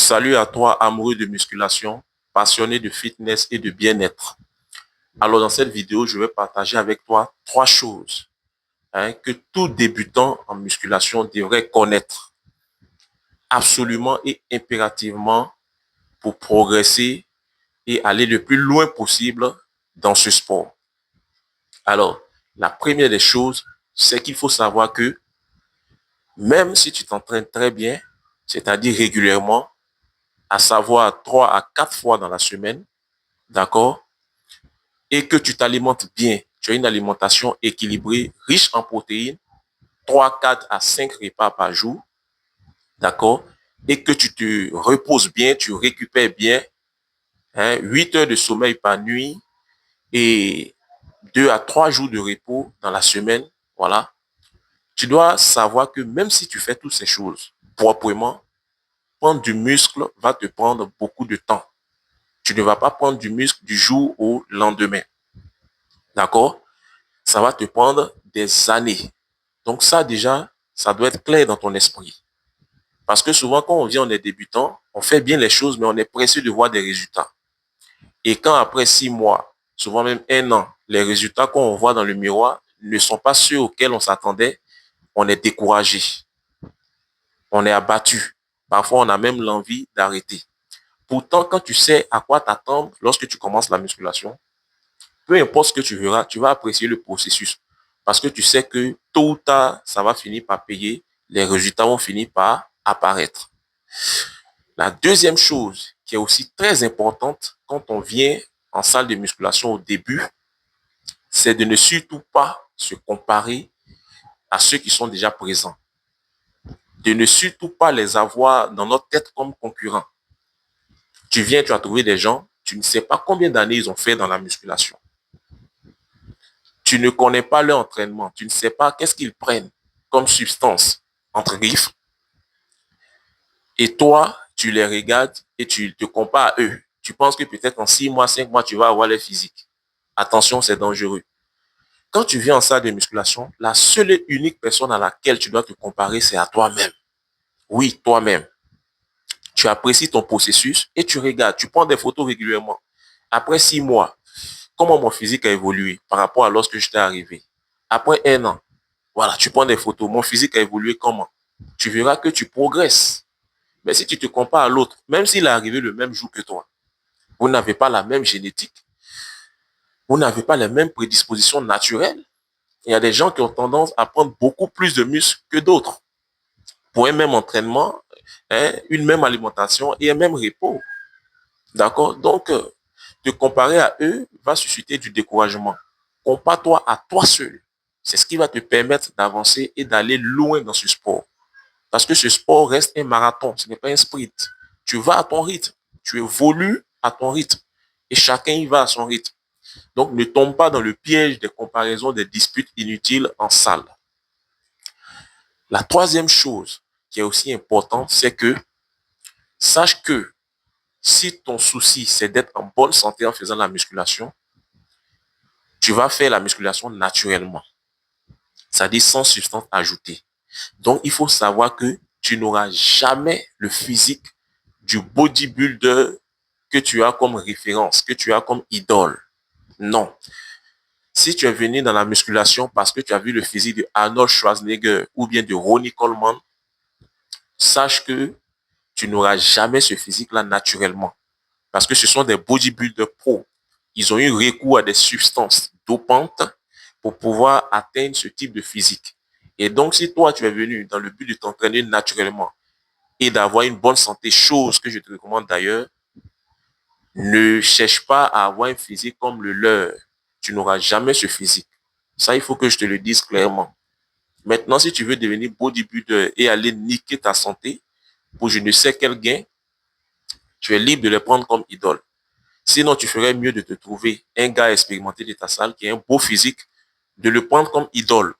Salut à toi, amoureux de musculation, passionné de fitness et de bien-être. Alors, dans cette vidéo, je vais partager avec toi trois choses que tout débutant en musculation devrait connaître absolument et impérativement pour progresser et aller le plus loin possible dans ce sport. Alors, la première des choses, c'est qu'il faut savoir que même si tu t'entraînes très bien, c'est-à-dire régulièrement, à savoir 3 à 4 fois dans la semaine, d'accord, et que tu t'alimentes bien, tu as une alimentation équilibrée, riche en protéines, 3, 4 à 5 repas par jour, d'accord, et que tu te reposes bien, tu récupères bien, 8 heures de sommeil par nuit et 2 à 3 jours de repos dans la semaine, voilà, tu dois savoir que même si tu fais toutes ces choses proprement, prendre du muscle va te prendre beaucoup de temps. Tu ne vas pas prendre du muscle du jour au lendemain. D'accord? Ça va te prendre des années. Donc ça, déjà, ça doit être clair dans ton esprit. Parce que souvent, quand on vient, on est débutant, on fait bien les choses, mais on est pressé de voir des résultats. Et quand après 6 mois, souvent même 1 an, les résultats qu'on voit dans le miroir ne sont pas ceux auxquels on s'attendait, on est découragé. On est abattu. Parfois, on a même l'envie d'arrêter. Pourtant, quand tu sais à quoi t'attendre lorsque tu commences la musculation, peu importe ce que tu verras, tu vas apprécier le processus. Parce que tu sais que tôt ou tard, ça va finir par payer, les résultats vont finir par apparaître. La deuxième chose qui est aussi très importante quand on vient en salle de musculation au début, c'est de ne surtout pas se comparer à ceux qui sont déjà présents. De ne surtout pas les avoir dans notre tête comme concurrents. Tu viens, tu as trouvé des gens, tu ne sais pas combien d'années ils ont fait dans la musculation. Tu ne connais pas leur entraînement, tu ne sais pas qu'est-ce qu'ils prennent comme substance entre griffes. Et toi, tu les regardes et tu te compares à eux. Tu penses que peut-être en 6 mois, 5 mois, tu vas avoir les physiques. Attention, c'est dangereux. Quand tu viens en salle de musculation, la seule et unique personne à laquelle tu dois te comparer, c'est à toi-même. Oui, toi-même. Tu apprécies ton processus et tu regardes, tu prends des photos régulièrement. Après 6 mois, comment mon physique a évolué par rapport à lorsque j'étais arrivé. Après 1 an, voilà, tu prends des photos. Mon physique a évolué comment? Tu verras que tu progresses. Mais si tu te compares à l'autre, même s'il est arrivé le même jour que toi, vous n'avez pas la même génétique, vous n'avez pas les mêmes prédispositions naturelles. Il y a des gens qui ont tendance à prendre beaucoup plus de muscles que d'autres pour un même entraînement, une même alimentation et un même repos. D'accord? Donc, te comparer à eux va susciter du découragement. Compare-toi à toi seul. C'est ce qui va te permettre d'avancer et d'aller loin dans ce sport. Parce que ce sport reste un marathon, ce n'est pas un sprint. Tu vas à ton rythme, tu évolues à ton rythme et chacun y va à son rythme. Donc, ne tombe pas dans le piège des comparaisons, des disputes inutiles en salle. La troisième chose qui est aussi importante, c'est que sache que si ton souci, c'est d'être en bonne santé en faisant la musculation, tu vas faire la musculation naturellement, c'est-à-dire sans substance ajoutée. Donc, il faut savoir que tu n'auras jamais le physique du bodybuilder que tu as comme référence, que tu as comme idole. Non. Si tu es venu dans la musculation parce que tu as vu le physique de Arnold Schwarzenegger ou bien de Ronnie Coleman, sache que tu n'auras jamais ce physique-là naturellement. Parce que ce sont des bodybuilders pros. Ils ont eu recours à des substances dopantes pour pouvoir atteindre ce type de physique. Et donc, si toi, tu es venu dans le but de t'entraîner naturellement et d'avoir une bonne santé, chose que je te recommande d'ailleurs, ne cherche pas à avoir un physique comme le leur. Tu n'auras jamais ce physique. Ça, il faut que je te le dise clairement. Maintenant, si tu veux devenir bodybuilder et aller niquer ta santé pour je ne sais quel gain, tu es libre de les prendre comme idole. Sinon, tu ferais mieux de te trouver un gars expérimenté de ta salle qui a un beau physique, de le prendre comme idole.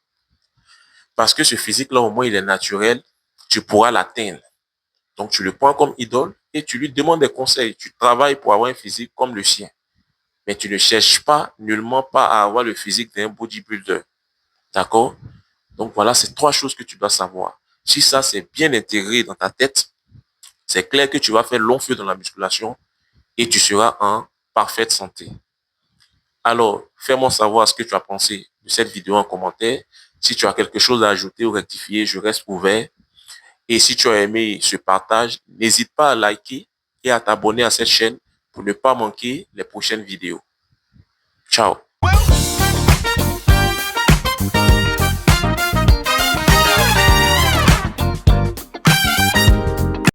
Parce que ce physique-là, au moins, il est naturel, tu pourras l'atteindre. Donc, tu le prends comme idole et tu lui demandes des conseils. Tu travailles pour avoir un physique comme le sien. Mais tu ne cherches pas, nullement pas à avoir le physique d'un bodybuilder. D'accord? Donc, voilà, c'est trois choses que tu dois savoir. Si ça, c'est bien intégré dans ta tête, c'est clair que tu vas faire long feu dans la musculation et tu seras en parfaite santé. Alors, fais-moi savoir ce que tu as pensé de cette vidéo en commentaire. Si tu as quelque chose à ajouter ou rectifier, je reste ouvert. Et si tu as aimé ce partage, n'hésite pas à liker et à t'abonner à cette chaîne pour ne pas manquer les prochaines vidéos. Ciao.